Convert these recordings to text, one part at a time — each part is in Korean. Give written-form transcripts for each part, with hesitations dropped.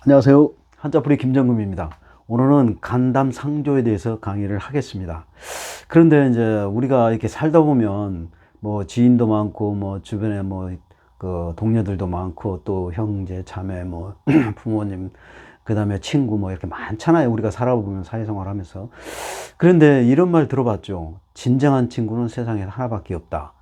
안녕하세요. 한자풀이 김정금입니다. 오늘은 간담상조에 대해서 강의를 하겠습니다. 그런데 이제 우리가 이렇게 살다 보면 뭐 지인도 많고 뭐 주변에 뭐 그 동료들도 많고 또 형제, 자매, 뭐 부모님, 그 다음에 친구 뭐 이렇게 많잖아요. 우리가 살아보면 사회생활 하면서. 그런데 이런 말 들어봤죠. 진정한 친구는 세상에 하나밖에 없다.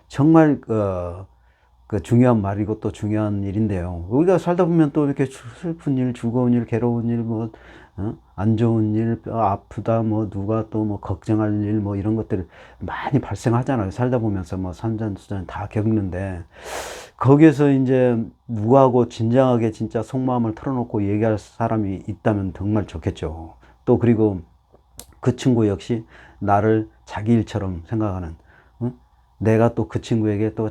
정말 그 중요한 말이고 또 중요한 일인데요. 우리가 살다 보면 또 이렇게 슬픈 일, 즐거운 일, 괴로운 일, 뭐, 안 좋은 일, 아프다, 뭐, 누가 또 뭐, 걱정할 일, 뭐, 이런 것들 많이 발생하잖아요. 살다 보면서 뭐, 산전수전 다 겪는데, 거기에서 이제 누구하고 진정하게 진짜 속마음을 털어놓고 얘기할 사람이 있다면 정말 좋겠죠. 또 그리고 그 친구 역시 나를 자기 일처럼 생각하는, 내가 또 그 친구에게 또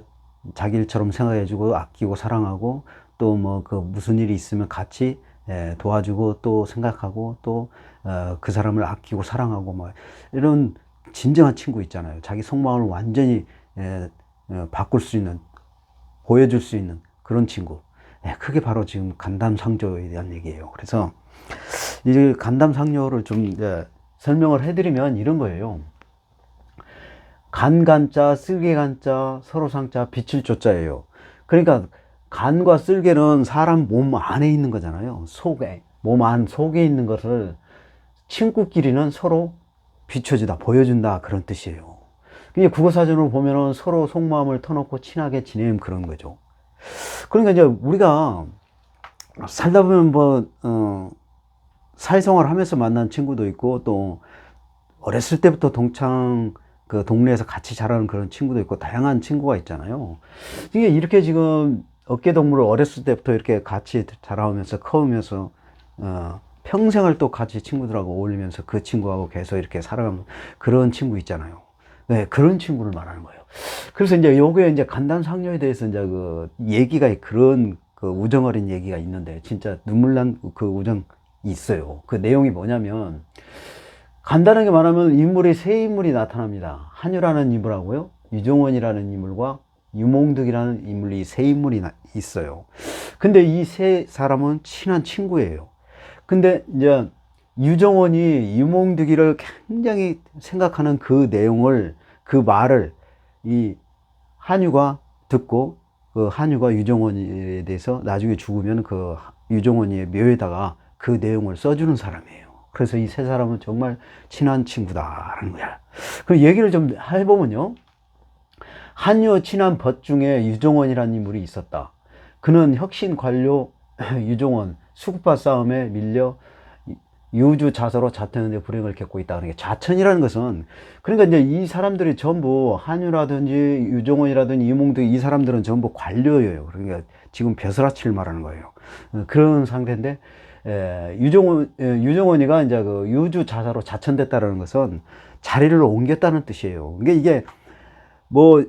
자기 일처럼 생각해주고 아끼고 사랑하고 또 뭐 그 무슨 일이 있으면 같이 도와주고 또 생각하고 또 그 사람을 아끼고 사랑하고 뭐 이런 진정한 친구 있잖아요. 자기 속마음을 완전히 바꿀 수 있는, 보여줄 수 있는 그런 친구. 그게 바로 지금 간담상조에 대한 얘기예요. 그래서 이 간담상조를 좀 설명을 해드리면 이런 거예요. 간간자, 쓸개간자, 서로상자, 빛을 조자예요. 그러니까 간과 쓸개는 사람 몸 안에 있는 거잖아요. 속에, 몸 안 속에 있는 것을 친구끼리는 서로 비춰주다, 보여준다, 그런 뜻이에요. 그게 국어사전으로 보면은 서로 속마음을 터놓고 친하게 지내는 그런 거죠. 그러니까 이제 우리가 살다 보면 뭐, 사회생활 하면서 만난 친구도 있고, 또 어렸을 때부터 동창 그 동네에서 같이 자라는 그런 친구도 있고 다양한 친구가 있잖아요. 이게 이렇게 지금 어깨동무를 어렸을 때부터 이렇게 같이 자라오면서 커오면서 평생을 또 같이 친구들하고 어울리면서 그 친구하고 계속 이렇게 살아가는 그런 친구 있잖아요. 네, 그런 친구를 말하는 거예요. 그래서 이제 요게 이제 간담상녀에 대해서 이제 그 얘기가 그런 그 우정 어린 얘기가 있는데 진짜 눈물 난 그 우정이 있어요. 그 내용이 뭐냐면 간단하게 말하면 인물이 세 인물이 나타납니다. 한유라는 인물하고요, 유종원이라는 인물과 유몽득이라는 인물이 세 인물이 있어요. 근데 이 세 사람은 친한 친구예요. 근데 이제 유종원이 유몽득이를 굉장히 생각하는 그 내용을, 그 말을 이 한유가 듣고 그 한유가 유종원에 대해서 나중에 죽으면 그 유종원이의 묘에다가 그 내용을 써주는 사람이에요. 그래서 이 세 사람은 정말 친한 친구다라는 거야. 그 얘기를 좀 해보면요. 한유 친한 벗 중에 유종원이라는 인물이 있었다. 그는 혁신 관료 유종원 수구파 싸움에 밀려 유주 자서로 자퇴하는데 불행을 겪고 있다. 그러니까 자천이라는 것은, 그러니까 이제 이 사람들이 전부 한유라든지 유종원이라든지 이몽드, 이 사람들은 전부 관료예요. 그러니까 지금 벼슬아치를 말하는 거예요. 그런 상태인데 유종원이가 이제 그 유주 자사로 자천됐다는 것은 자리를 옮겼다는 뜻이에요. 그러니까 이게 뭐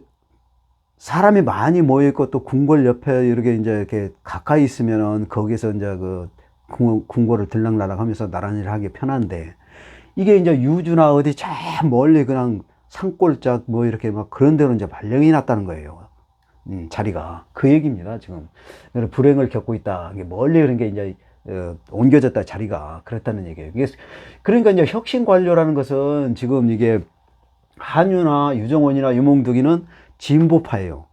사람이 많이 모여 있고 또 궁궐 옆에 이렇게 가까이 있으면은 거기서 이제 그 궁궐을 들락날락 하면서 나란히 하기 편한데, 이게 이제 유주나 어디 저 멀리 그냥 산골짝 뭐 이렇게 막 그런 데로 이제 발령이 났다는 거예요. 자리가. 그 얘기입니다, 지금. 불행을 겪고 있다. 멀리 그런 게 이제 옮겨졌다, 자리가. 그랬다는 얘기예요. 그러니까 이제 혁신 관료라는 것은 지금 이게 한유나 유정원이나 유몽득이는 진보파예요.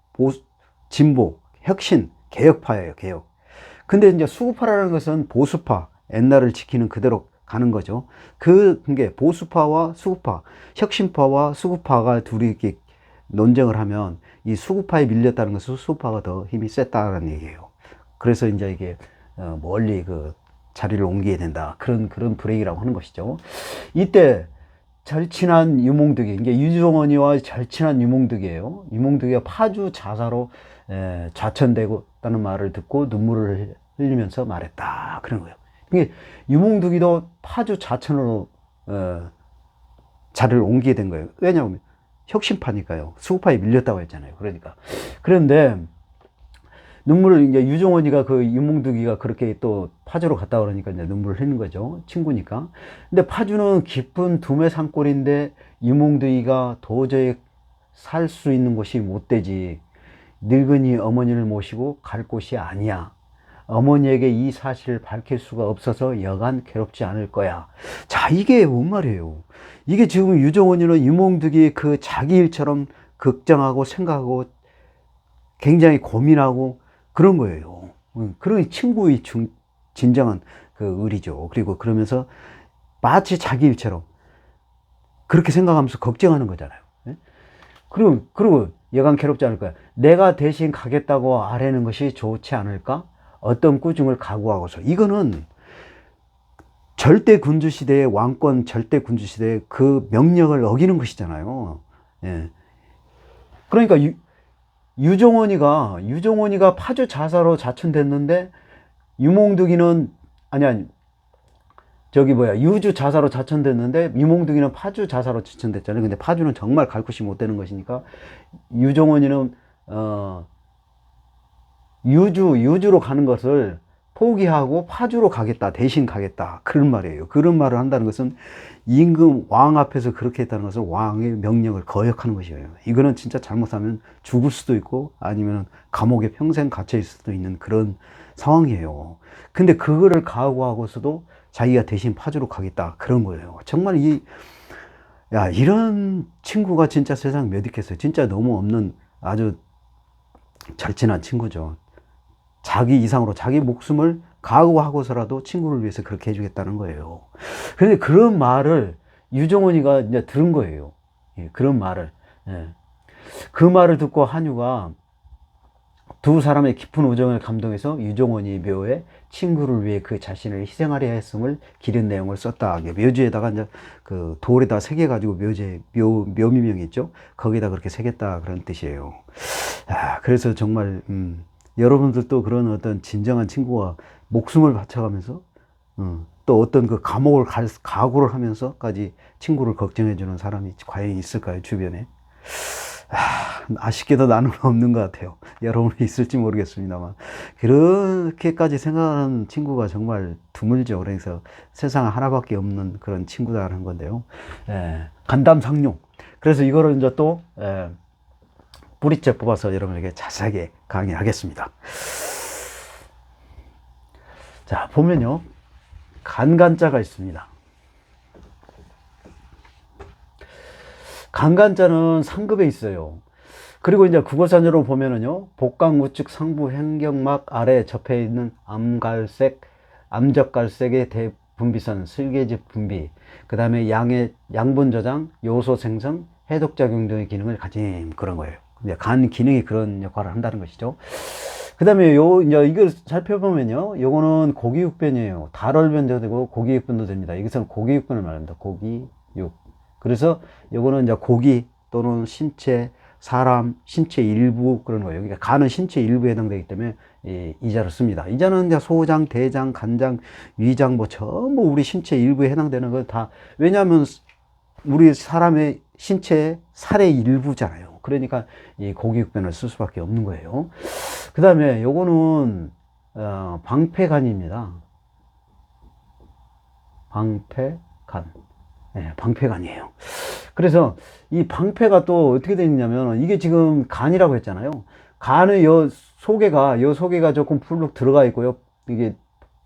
진보, 혁신, 개혁파예요, 개혁. 근데 이제 수구파라는 것은 보수파, 옛날을 지키는 그대로 가는 거죠. 그게 보수파와 수구파, 혁신파와 수구파가 둘이 이렇게 논쟁을 하면 이 수구파에 밀렸다는 것은 수구파가 더 힘이 셌다는 얘기예요. 그래서 이제 이게 멀리 그 자리를 옮기게 된다. 그런 불행이라고 하는 것이죠. 이때 절친한 유몽득이, 이게 유종원이와 절친한 유몽득이에요. 유몽득이가 파주 자사로 좌천되고 있다는 말을 듣고 눈물을 흘리면서 말했다. 그런 거예요. 이게 유몽득이도 파주 좌천으로 자리를 옮기게 된 거예요. 왜냐하면 혁신파니까요. 수구파에 밀렸다고 했잖아요. 그러니까. 그런데 눈물을, 이제 유종원이가 그 유몽득이가 그렇게 또 파주로 갔다 그러니까 이제 눈물을 흘리는 거죠. 친구니까. 근데 파주는 깊은 두메 산골인데 유몽득이가 도저히 살 수 있는 곳이 못 되지. 늙은이 어머니를 모시고 갈 곳이 아니야. 어머니에게 이 사실을 밝힐 수가 없어서 여간 괴롭지 않을 거야. 자, 이게 뭔 말이에요? 이게 지금 유정원이는 유몽득이 그 자기 일처럼 걱정하고 생각하고 굉장히 고민하고 그런 거예요. 그런 친구의 진정한 그 의리죠. 그리고 그러면서 마치 자기 일처럼 그렇게 생각하면서 걱정하는 거잖아요. 예? 그리고 여간 괴롭지 않을 거야. 내가 대신 가겠다고 아뢰는 것이 좋지 않을까? 어떤 꾸중을 각오하고서. 이거는 절대 군주 시대의 왕권, 절대 군주 시대의 그 명령을 어기는 것이잖아요. 예. 그러니까 유종원이가 파주 자사로 자천됐는데 유몽득이는 아니 저기 뭐야 유주 자사로 자천됐는데 유몽득이는 파주 자사로 자천됐잖아요. 근데 파주는 정말 갈 곳이 못 되는 것이니까 유종원이는 유주로 가는 것을 포기하고 파주로 가겠다, 대신 가겠다, 그런 말이에요. 그런 말을 한다는 것은 임금 왕 앞에서 그렇게 했다는 것은 왕의 명령을 거역하는 것이에요. 이거는 진짜 잘못하면 죽을 수도 있고 아니면 감옥에 평생 갇혀 있을 수도 있는 그런 상황이에요. 근데 그거를 각오하고서도 자기가 대신 파주로 가겠다, 그런 거예요. 정말 이런 친구가 진짜 세상 몇 있겠어요. 진짜 너무 없는 아주 절친한 친구죠. 자기 이상으로 자기 목숨을 각오하고서라도 친구를 위해서 그렇게 해주겠다는 거예요. 그런데 그런 말을 유정원이가 이제 들은 거예요. 예, 그런 말을. 예. 그 말을 듣고 한유가 두 사람의 깊은 우정을 감동해서 유정원이 묘에 친구를 위해 그 자신을 희생하려 했음을 기린 내용을 썼다. 묘지에다가 이제 그 돌에다 새겨가지고 묘미명이 있죠. 거기다 그렇게 새겼다, 그런 뜻이에요. 그래서 정말 여러분들도 그런 어떤 진정한 친구와 목숨을 바쳐가면서 또 어떤 그 감옥을 갈 각오를 하면서까지 친구를 걱정해주는 사람이 과연 있을까요, 주변에? 아쉽게도 나는 없는 것 같아요. 여러분이 있을지 모르겠습니다만 그렇게까지 생각하는 친구가 정말 드물죠. 그래서 세상 하나밖에 없는 그런 친구다라는 건데요. 간담상용. 그래서 이거를 이제 또 뿌리째 뽑아서 여러분에게 자세하게 강의하겠습니다. 자, 보면요, 간간자가 있습니다. 간간자는 상급에 있어요. 그리고 이제 국어사전으로 보면은요, 복강 우측 상부 행경막 아래 접해 있는 암적갈색의 대분비선, 슬개집 분비, 그 다음에 양분 저장, 요소 생성, 해독작용 등의 기능을 가진 그런 거예요. 간 기능이 그런 역할을 한다는 것이죠. 그 다음에 이제 이걸 살펴보면요, 요거는 고기육변이에요. 달월변도 되고 고기육변도 됩니다. 이것은 고기육변을 말합니다. 고기육. 그래서 요거는 이제 고기 또는 신체, 사람, 신체 일부 그런 거예요. 그러니까 간은 신체 일부에 해당되기 때문에 이 자를 씁니다. 이 자는 이제 소장, 대장, 간장, 위장 뭐 전부 우리 신체 일부에 해당되는 거 다, 왜냐하면 우리 사람의 신체의 살의 일부잖아요. 그러니까 이 고기육변을 쓸 수밖에 없는 거예요. 그 다음에 요거는 방패간입니다. 방패간. 네, 방패간이에요. 그래서 이 방패가 또 어떻게 되느냐면, 이게 지금 간이라고 했잖아요. 간의 요 소개가 조금 풀룩 들어가 있고요. 이게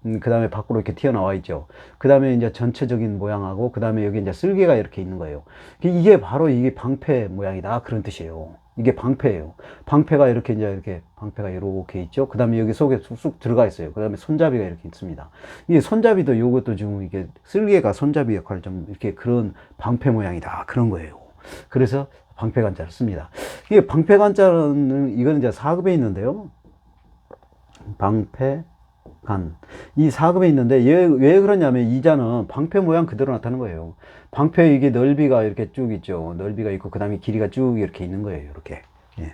그 다음에 밖으로 이렇게 튀어나와 있죠. 그 다음에 이제 전체적인 모양하고, 그 다음에 여기 이제 쓸개가 이렇게 있는 거예요. 이게 바로 이게 방패 모양이다, 그런 뜻이에요. 이게 방패예요. 방패가 이렇게 방패가 이렇게 있죠. 그 다음에 여기 속에 쑥 들어가 있어요. 그 다음에 손잡이가 이렇게 있습니다. 이게 손잡이도 요것도 지금 이게 쓸개가 손잡이 역할을 좀 이렇게 그런 방패 모양이다, 그런 거예요. 그래서 방패간자를 씁니다. 이게 방패간자는 이거는 이제 4급에 있는데요. 방패간. 이 4급에 있는데 왜 그러냐면 이 자는 방패 모양 그대로 나타나는 거예요. 방패 이게 넓이가 이렇게 쭉 있죠. 넓이가 있고 그 다음에 길이가 쭉 이렇게 있는 거예요. 이렇게. 예.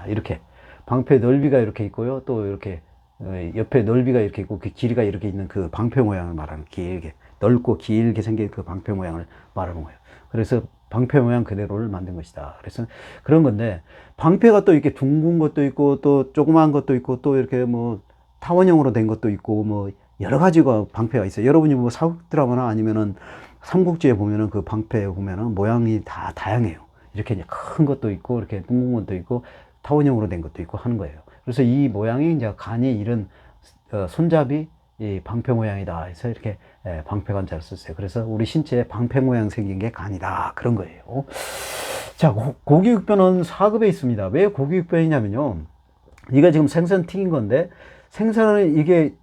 이렇게. 방패 넓이가 이렇게 있고요. 또 이렇게 옆에 넓이가 이렇게 있고 그 길이가 이렇게 있는 그 방패 모양을 말하는, 길게 넓고 길게 생긴 그 방패 모양을 말하는 거예요. 그래서 방패 모양 그대로를 만든 것이다. 그래서 그런 건데, 방패가 또 이렇게 둥근 것도 있고 또 조그만 것도 있고 또 이렇게 뭐 타원형으로 된 것도 있고 뭐 여러 가지가 방패가 있어요. 여러분이 뭐 사극 드라마나 아니면은 삼국지에 보면은 그 방패 보면은 모양이 다 다양해요. 이렇게 이제 큰 것도 있고 이렇게 둥근 것도 있고 타원형으로 된 것도 있고 하는 거예요. 그래서 이 모양이 이제 간이 이런 손잡이 이 방패 모양이다 해서 이렇게 방패관자를 썼어요. 그래서 우리 신체에 방패 모양 생긴 게 간이다 그런 거예요. 자, 고기육변은 4급에 있습니다. 왜 고기육변이냐면요, 이게 지금 생선 튀긴 건데, 생선은 이게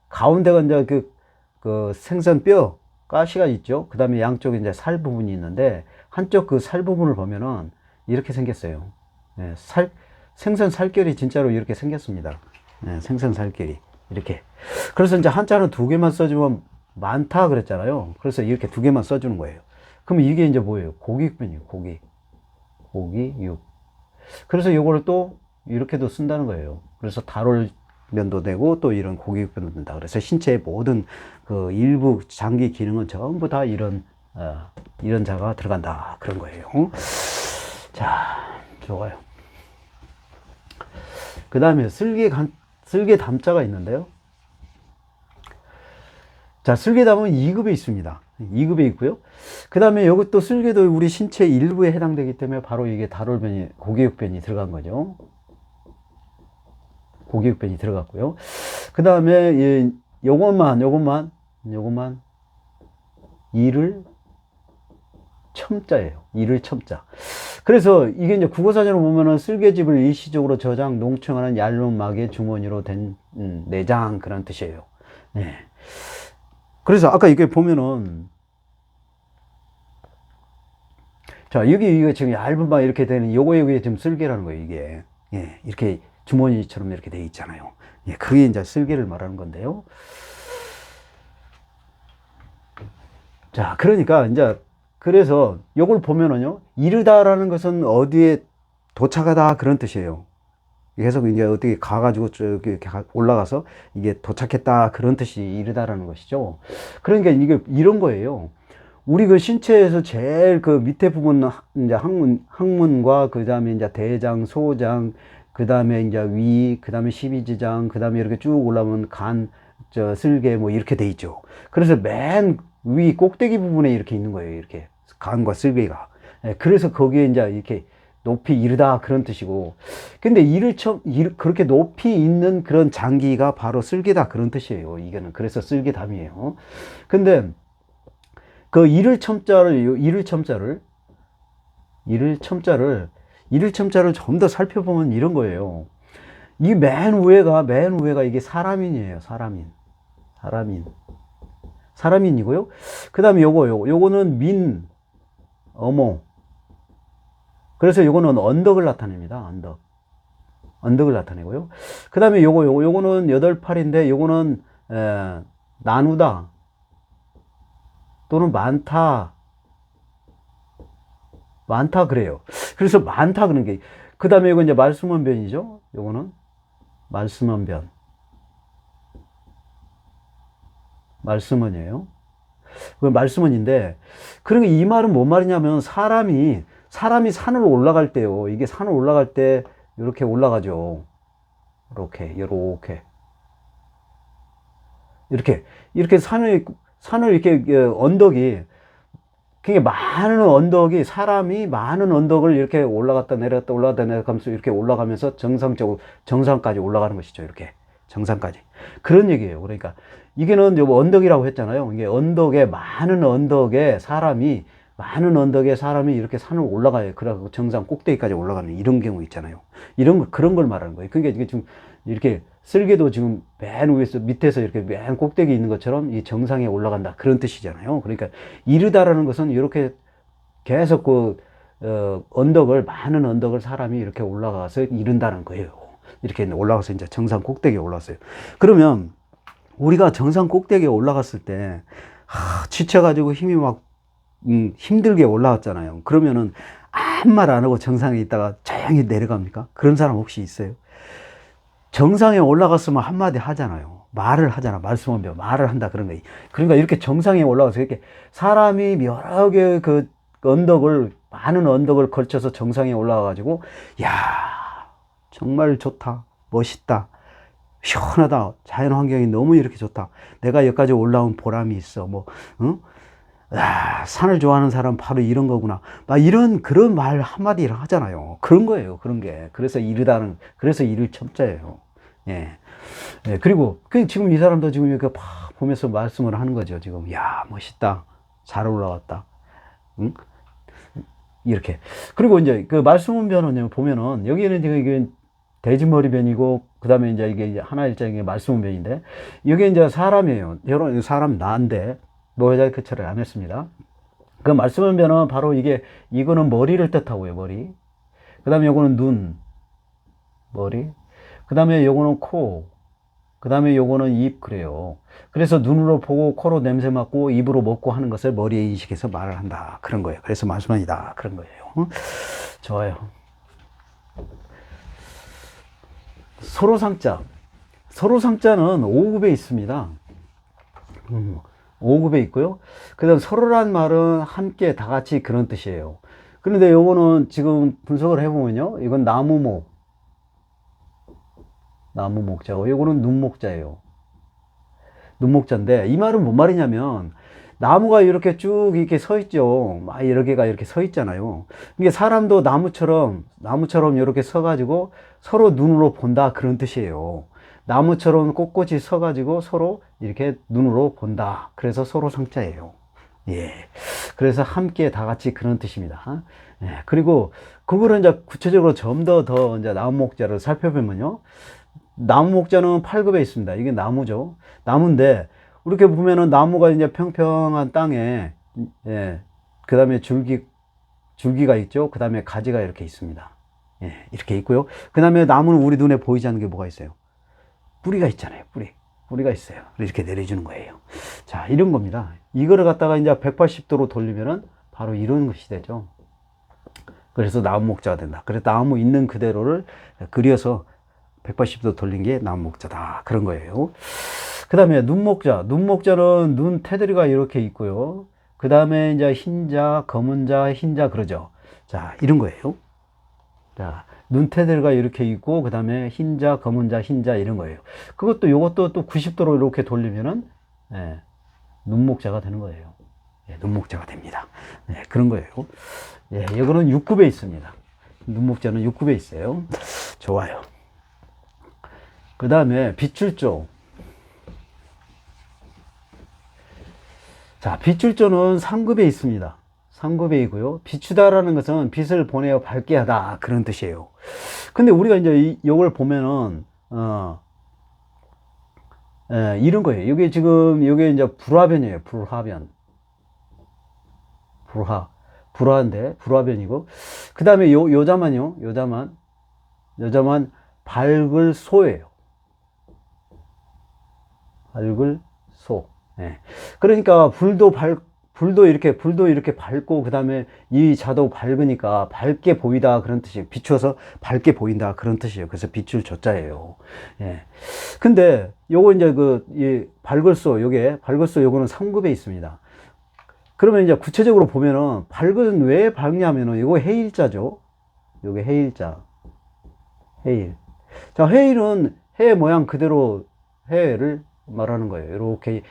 가운데가 이제 그 생선 뼈 가시가 있죠. 그 다음에 양쪽에 이제 살 부분이 있는데, 한쪽 그 살 부분을 보면은 이렇게 생겼어요. 생선 살결이 진짜로 이렇게 생겼습니다. 생선 살결이 이렇게. 그래서 이제 한자는 2개만 써주면 많다 그랬잖아요. 그래서 이렇게 2개만 써주는 거예요. 그럼 이게 이제 뭐예요? 고기육변이에요. 고기육. 그래서 요거를 또 이렇게도 쓴다는 거예요. 그래서 다롤면도 되고 또 이런 고기육변도 된다. 그래서 신체의 모든 그 일부 장기 기능은 전부 다 이런 자가 들어간다 그런 거예요. 자, 좋아요. 그 다음에 쓸개 담자가 있는데요. 자, 쓸개담은 2급에 있습니다. 2급에 있고요. 그 다음에 이것도 쓸개도 우리 신체 일부에 해당되기 때문에 바로 이게 다롤변이, 고기육변이 들어간 거죠. 고기육변이 들어갔고요. 그 다음에 요것만 이를 첨자예요. 이를 첨자. 그래서 이게 이제 국어사전을 보면은 쓸개집을 일시적으로 저장, 농축하는 얇은 막의 주머니로 된 내장 그런 뜻이에요. 네. 그래서 아까 이게 보면은, 자, 이게 지금 얇은 막 이렇게 되는 요게 지금 쓸개라는 거예요, 이게. 예, 이렇게 주머니처럼 이렇게 돼 있잖아요. 예, 그게 이제 쓸개를 말하는 건데요. 자, 그러니까 이제 그래서 요걸 보면은요, 이르다라는 것은 어디에 도착하다 그런 뜻이에요. 계속 이제 어떻게 가가지고 저기 올라가서 이게 도착했다 그런 뜻이 이르다라는 것이죠. 그러니까 이게 이런 거예요. 우리 그 신체에서 제일 그 밑에 부분 이제 항문과 그 다음에 이제 대장, 소장, 그 다음에 이제 위, 그 다음에 십이지장, 그 다음에 이렇게 쭉 올라오면 간, 쓸개 뭐 이렇게 돼 있죠. 그래서 맨 위 꼭대기 부분에 이렇게 있는 거예요. 이렇게 간과 쓸개가. 그래서 거기에 이제 이렇게 높이 이르다 그런 뜻이고, 근데 그렇게 높이 있는 그런 장기가 바로 쓸개다 그런 뜻이에요. 이거는 그래서 쓸개담이에요. 근데 그 이를 첨자를 좀 더 살펴보면 이런 거예요. 이 맨 위에가 이게 사람인이에요. 사람인이고요. 그 다음에 요거는 어모. 그래서 요거는 언덕을 나타냅니다. 언덕을 나타내고요. 그 다음에 요거는 8팔인데 요거는 나누다 또는 많다 그래요. 그래서 많다 그런 게. 그 다음에 이거 이제 말수문변이죠. 요거는 말수문이에요. 그 말수문인데, 그러니까 이 말은 뭔 말이냐면 사람이 산을 올라갈 때요. 이게 산을 올라갈 때 이렇게 올라가죠. 이렇게 산을 이렇게 언덕이, 그러니까 사람이 많은 언덕을 이렇게 올라갔다 내려갔다 하면서 이렇게 올라가면서 정상까지 올라가는 것이죠. 이렇게 정상까지. 그런 얘기예요. 그러니까 이게는 언덕이라고 했잖아요. 이게 많은 언덕에 사람이 이렇게 산을 올라가요. 그래서 정상 꼭대기까지 올라가는 이런 경우 있잖아요. 그런 걸 말하는 거예요. 그러니까 이게 지금 이렇게 쓸개도 지금 맨 위에서 밑에서 이렇게 맨 꼭대기 있는 것처럼 이 정상에 올라간다 그런 뜻이잖아요. 그러니까 이르다라는 것은 이렇게 계속 많은 언덕을 사람이 이렇게 올라가서 이른다는 거예요. 이렇게 올라가서 이제 정상 꼭대기에 올랐어요. 그러면 우리가 정상 꼭대기에 올라갔을 때 지쳐가지고 힘이 막 힘들게 올라왔잖아요. 그러면은 아무 말 안 하고 정상에 있다가 조용히 내려갑니까? 그런 사람 혹시 있어요? 정상에 올라갔으면 한마디 하잖아요. 말을 하잖아. 말씀하면 말을 한다 그런 거예요. 그러니까 이렇게 정상에 올라가서 이렇게 사람이 여러 개의 많은 언덕을 걸쳐서 정상에 올라가가지고, 야, 정말 좋다. 멋있다. 시원하다. 자연 환경이 너무 이렇게 좋다. 내가 여기까지 올라온 보람이 있어. 산을 좋아하는 사람 바로 이런 거구나. 막 그런 말 한마디 하잖아요. 그런 거예요. 그런 게. 그래서 이를 첨자예요. 예. 예, 그리고 지금 이 사람도 지금 이렇게 팍 보면서 말씀을 하는 거죠. 지금 야 멋있다, 잘 올라왔다, 응? 이렇게. 그리고 이제 그 말씀은변은 보면은 여기는 지금 이게 돼지머리변이고 그 다음에 이제 이게 하나 일장의 말씀은변인데 이게 이제 사람이에요. 여러분 사람 나인데 모자이크 처리를 안 했습니다. 그 말씀은변은 바로 이거는 머리를 뜻하고요. 머리. 그 다음에 요거는 눈, 머리. 그 다음에 요거는 코. 그 다음에 요거는 입. 그래요. 그래서 눈으로 보고 코로 냄새 맡고 입으로 먹고 하는 것을 머리에 인식해서 말을 한다. 그런 거예요. 그래서 말씀은이다. 그런 거예요. 좋아요. 서로상자. 서로상자는 5급에 있습니다. 5급에 있고요. 그 다음 서로란 말은 함께 다 같이 그런 뜻이에요. 그런데 요거는 지금 분석을 해보면요. 이건 나무목자고 요거는 눈목자예요. 눈목자인데 이 말은 뭔 말이냐면 나무가 이렇게 쭉 이렇게 서 있죠. 막 여러 개가 이렇게 서 있잖아요. 이게 사람도 나무처럼 이렇게 서 가지고 서로 눈으로 본다 그런 뜻이에요. 나무처럼 꼿꼿이 서 가지고 서로 이렇게 눈으로 본다. 그래서 서로 상자예요. 예. 그래서 함께 다 같이 그런 뜻입니다. 예. 그리고 그거를 이제 구체적으로 좀 더 이제 나무목자를 살펴보면요. 나무목자는 8급에 있습니다. 이게 나무죠. 나무인데 이렇게 보면은 나무가 이제 평평한 땅에, 예, 그 다음에 줄기가 있죠. 그 다음에 가지가 이렇게 있습니다. 예, 이렇게 있고요. 그 다음에 나무는 우리 눈에 보이지 않는 게 뭐가 있어요? 뿌리가 있잖아요. 뿌리가 있어요. 이렇게 내려주는 거예요. 자, 이런 겁니다. 이거를 갖다가 이제 180도로 돌리면은 바로 이런 것이 되죠. 그래서 나무목자가 된다. 그래서 나무 있는 그대로를 그려서 180도 돌린 게 나무목자다. 그런 거예요. 그 다음에 눈목자. 눈목자는 눈 테두리가 이렇게 있고요. 그 다음에 이제 흰자, 검은자, 흰자 그러죠. 자, 이런 거예요. 자, 눈 테두리가 이렇게 있고, 그 다음에 흰자, 검은자, 흰자 이런 거예요. 요것도 또 90도로 이렇게 돌리면은, 예, 눈목자가 되는 거예요. 예, 눈목자가 됩니다. 예, 그런 거예요. 예, 이거는 6급에 있습니다. 눈목자는 6급에 있어요. 좋아요. 그 다음에 빛줄조. 자, 빛줄조는 3급에 있습니다. 3급에 있고요. 비추다라는 것은 빛을 보내어 밝게 하다. 그런 뜻이에요. 근데 우리가 이제 이걸 보면은, 이런 거예요. 이게 이제 불화변이에요. 불화인데, 불화변이고. 그 다음에 요자만요. 요자만 밝을 소예요. 밝을 소. 예. 그러니까 불도 이렇게 밝고, 그 다음에 이 자도 밝으니까 밝게 보이다 그런 뜻이에요. 비추어서 밝게 보인다 그런 뜻이에요. 그래서 빛줄 조자예요. 예. 근데 요거 이제 이 밝을소, 요거는 3급에 있습니다. 그러면 이제 구체적으로 보면은 밝은 왜 밝냐면은 요거 해일자죠. 요게 해일자. 해일. 자, 해일은 해 모양 그대로 해를 말하는 거예요. 이렇게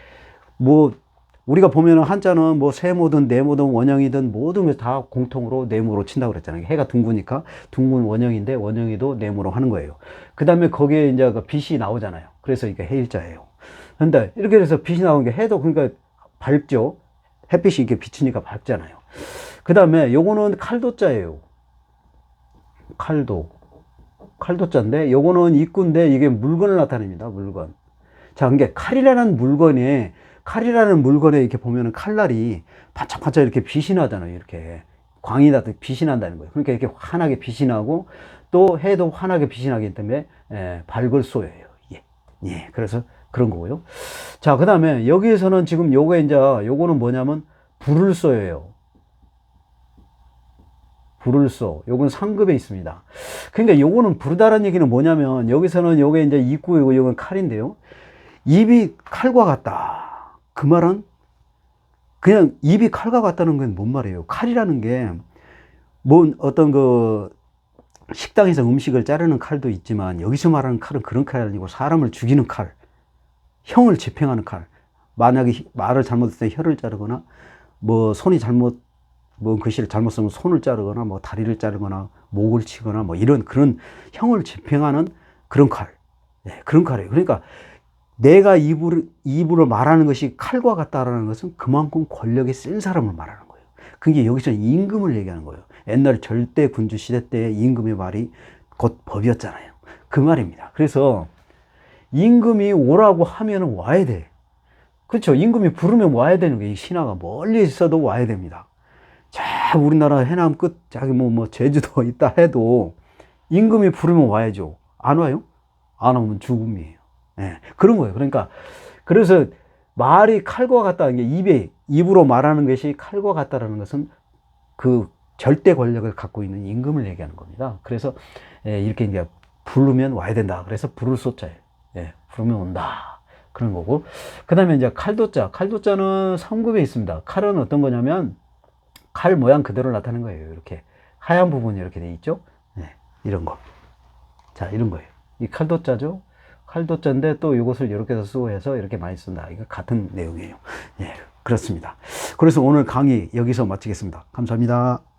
우리가 보면은 한자는 세모든 네모든 원형이든 모든 게 다 공통으로 네모로 친다고 그랬잖아요. 해가 둥그니까 둥근 원형인데 원형이도 네모로 하는 거예요. 그 다음에 거기에 이제 빛이 나오잖아요. 그래서 이게 해일자예요. 근데 이렇게 해서 빛이 나오는 게 해도 그러니까 밝죠. 햇빛이 이렇게 비치니까 밝잖아요. 그 다음에 요거는 칼도자예요. 칼도자인데 요거는 입구인데 이게 물건을 나타냅니다. 물건. 자, 그러니까 칼이라는 물건에 이렇게 보면은 칼날이 반짝반짝 이렇게 빛이 나잖아요. 이렇게 광이 나듯 빛이 난다는 거예요. 그러니까 이렇게 환하게 빛이 나고 또 해도 환하게 빛이 나기 때문에 밝을 소예요. 예. 그래서 그런 거고요. 자, 그 다음에 여기에서는 지금 요거는 뭐냐면 불을 쏘예요. 불을 쏘. 요건 상급에 있습니다. 그러니까 요거는 부르다라는 얘기는 뭐냐면 여기서는 요게 이제 입구이고 요건 칼인데요. 입이 칼과 같다. 그 말은 그냥 입이 칼과 같다는 건 뭔 말이에요? 칼이라는 게 어떤 식당에서 음식을 자르는 칼도 있지만 여기서 말하는 칼은 그런 칼이 아니고 사람을 죽이는 칼, 형을 집행하는 칼. 만약에 말을 잘못했을 때 혀를 자르거나 손이 글씨를 잘못 쓰면 손을 자르거나 다리를 자르거나 목을 치거나 이런 그런 형을 집행하는 그런 칼. 네, 그런 칼이에요. 그러니까 내가 입으로 말하는 것이 칼과 같다라는 것은 그만큼 권력이 센 사람을 말하는 거예요. 그게 여기서 임금을 얘기하는 거예요. 옛날 절대 군주 시대 때 임금의 말이 곧 법이었잖아요. 그 말입니다. 그래서 임금이 오라고 하면 와야 돼. 그렇죠. 임금이 부르면 와야 되는 거예요. 이 신하가 멀리 있어도 와야 됩니다. 자, 우리나라 해남 끝, 저기 뭐 제주도 있다 해도 임금이 부르면 와야죠. 안 와요? 안 오면 죽음이에요. 예, 그런 거예요. 그러니까, 그래서 말이 칼과 같다는 게 입으로 말하는 것이 칼과 같다라는 것은 그 절대 권력을 갖고 있는 임금을 얘기하는 겁니다. 그래서, 예, 이렇게 이제 부르면 와야 된다. 그래서 부를 소자예요. 예, 부르면 온다. 그런 거고. 그 다음에 이제 칼도자. 칼도자는 성급에 있습니다. 칼은 어떤 거냐면, 칼 모양 그대로 나타나는 거예요. 이렇게. 하얀 부분이 이렇게 돼 있죠? 네, 이런 거. 자, 이런 거예요. 이 칼도자죠? 칼도자인데 또 이것을 이렇게 해서 쓰고 해서 이렇게 많이 쓴다. 이거 같은 내용이에요. 예, 그렇습니다. 그래서 오늘 강의 여기서 마치겠습니다. 감사합니다.